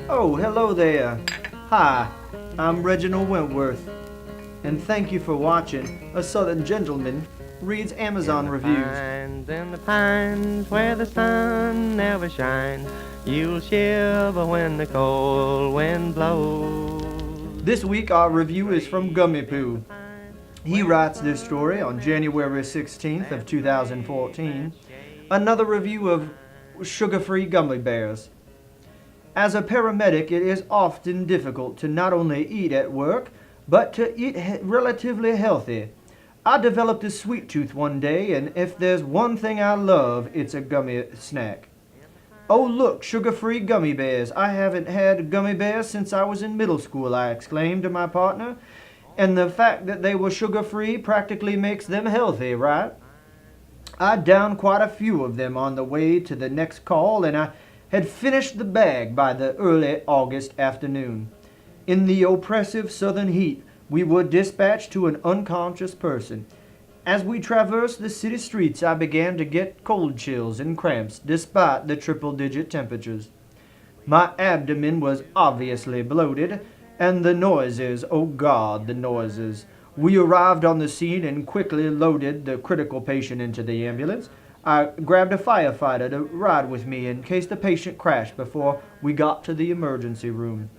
Oh, hello there. Hi, I'm Reginald Wentworth, and thank you for watching A Southern Gentleman Reads Amazon Reviews. In the pines where the sun never shines, you'll shiver when the cold wind blows. This week our review is from Gummy Poo. He writes this story on January 16th of 2014. Another review of sugar-free gummy bears. As a paramedic, it is often difficult to not only eat at work, but to eat relatively healthy. I developed a sweet tooth one day, and if there's one thing I love, it's a gummy snack. Oh look, sugar-free gummy bears. I haven't had gummy bears since I was in middle school, I exclaimed to my partner. And the fact that they were sugar-free practically makes them healthy, right? I downed quite a few of them on the way to the next call, and I had finished the bag by the early August afternoon. In the oppressive southern heat, we were dispatched to an unconscious person. As we traversed the city streets, I began to get cold chills and cramps despite the triple-digit temperatures. My abdomen was obviously bloated, and the noises, oh God, the noises. We arrived on the scene and quickly loaded the critical patient into the ambulance. I grabbed a firefighter to ride with me in case the patient crashed before we got to the emergency room.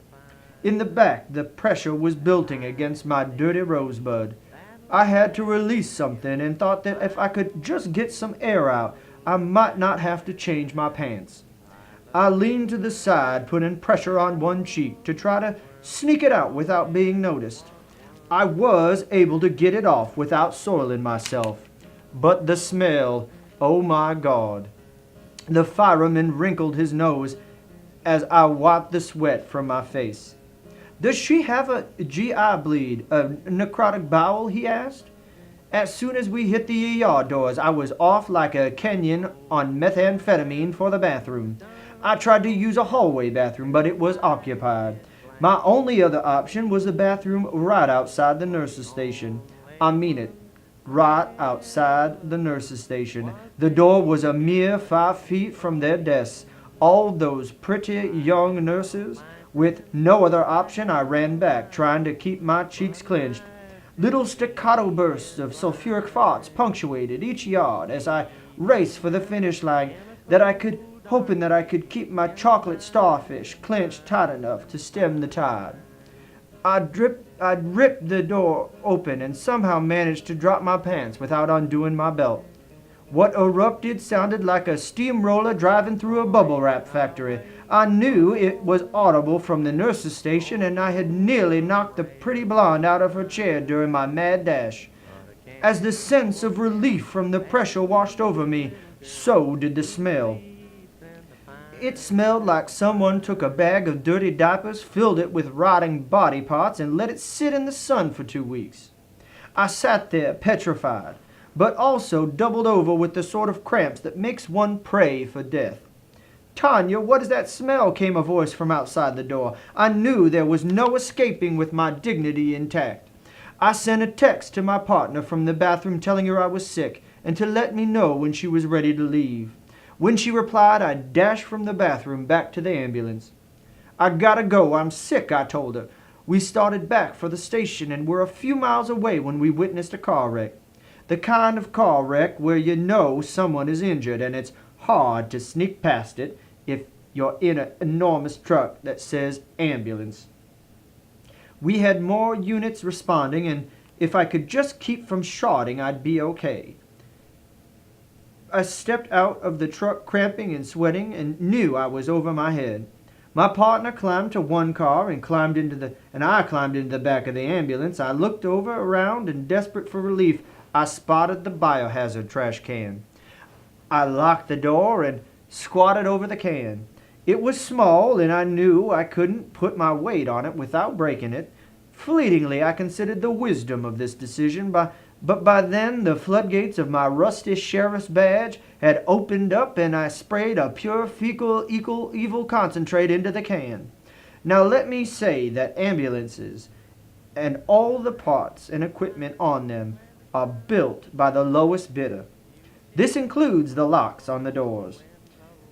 In the back, the pressure was building against my dirty rosebud. I had to release something and thought that if I could just get some air out, I might not have to change my pants. I leaned to the side, putting pressure on one cheek to try to sneak it out without being noticed. I was able to get it off without soiling myself. But the smell, oh my God. The fireman wrinkled his nose as I wiped the sweat from my face. Does she have a GI bleed, a necrotic bowel, he asked. As soon as we hit the ER doors, I was off like a Kenyan on methamphetamine for the bathroom. I tried to use a hallway bathroom, but it was occupied. My only other option was the bathroom right outside the nurse's station. I mean it, right outside the nurse's station. The door was a mere 5 feet from their desks. All those pretty young nurses. With no other option, I ran back, trying to keep my cheeks clenched. Little staccato bursts of sulfuric farts punctuated each yard as I raced for the finish line, hoping that I could keep my chocolate starfish clenched tight enough to stem the tide. I'd ripped the door open and somehow managed to drop my pants without undoing my belt. What erupted sounded like a steamroller driving through a bubble wrap factory. I knew it was audible from the nurse's station, and I had nearly knocked the pretty blonde out of her chair during my mad dash. As the sense of relief from the pressure washed over me, so did the smell. It smelled like someone took a bag of dirty diapers, filled it with rotting body parts, and let it sit in the sun for 2 weeks. I sat there petrified, but also doubled over with the sort of cramps that makes one pray for death. Tanya, what is that smell? Came a voice from outside the door. I knew there was no escaping with my dignity intact. I sent a text to my partner from the bathroom telling her I was sick and to let me know when she was ready to leave. When she replied, I dashed from the bathroom back to the ambulance. I gotta go, I'm sick, I told her. We started back for the station and were a few miles away when we witnessed a car wreck. The kind of car wreck where you know someone is injured and it's hard to sneak past it if you're in an enormous truck that says ambulance. We had more units responding, and if I could just keep from shouting, I'd be okay. I stepped out of the truck cramping and sweating and knew I was over my head. My partner climbed to one car and I climbed into the back of the ambulance. I looked around and desperate for relief, I spotted the biohazard trash can. I locked the door and squatted over the can. It was small, and I knew I couldn't put my weight on it without breaking it. Fleetingly, I considered the wisdom of this decision, but by then the floodgates of my rusty sheriff's badge had opened up, and I sprayed a pure fecal evil concentrate into the can. Now let me say that ambulances and all the parts and equipment on them are built by the lowest bidder. This includes the locks on the doors.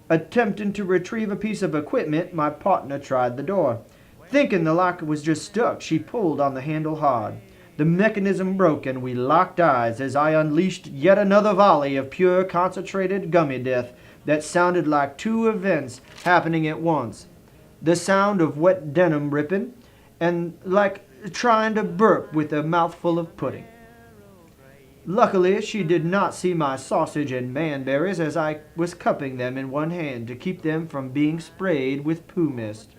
Attempting to retrieve a piece of equipment, my partner tried the door. Thinking the lock was just stuck, she pulled on the handle hard. The mechanism broke and we locked eyes as I unleashed yet another volley of pure concentrated gummy death that sounded like two events happening at once. The sound of wet denim ripping and like trying to burp with a mouthful of pudding. Luckily, she did not see my sausage and manberries as I was cupping them in one hand to keep them from being sprayed with poo mist.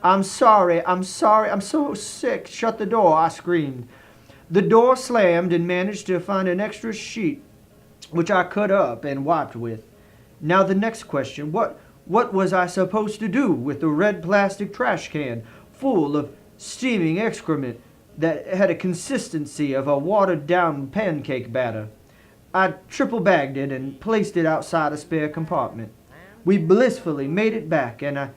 I'm sorry, I'm so sick. Shut the door, I screamed. The door slammed and managed to find an extra sheet, which I cut up and wiped with. Now the next question, what was I supposed to do with the red plastic trash can full of steaming excrement that had a consistency of a watered-down pancake batter? I triple-bagged it and placed it outside a spare compartment. We blissfully made it back, and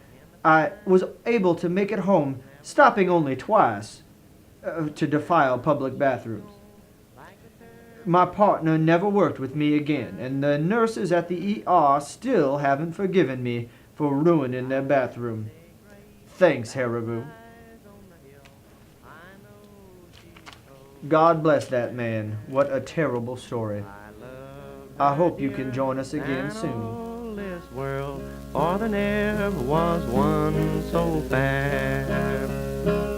I was able to make it home, stopping only twice to defile public bathrooms. My partner never worked with me again, and the nurses at the ER still haven't forgiven me for ruining their bathroom. Thanks, Haribo. God bless that man. What a terrible story. I hope you can join us again soon. This world, for there never was one so fair.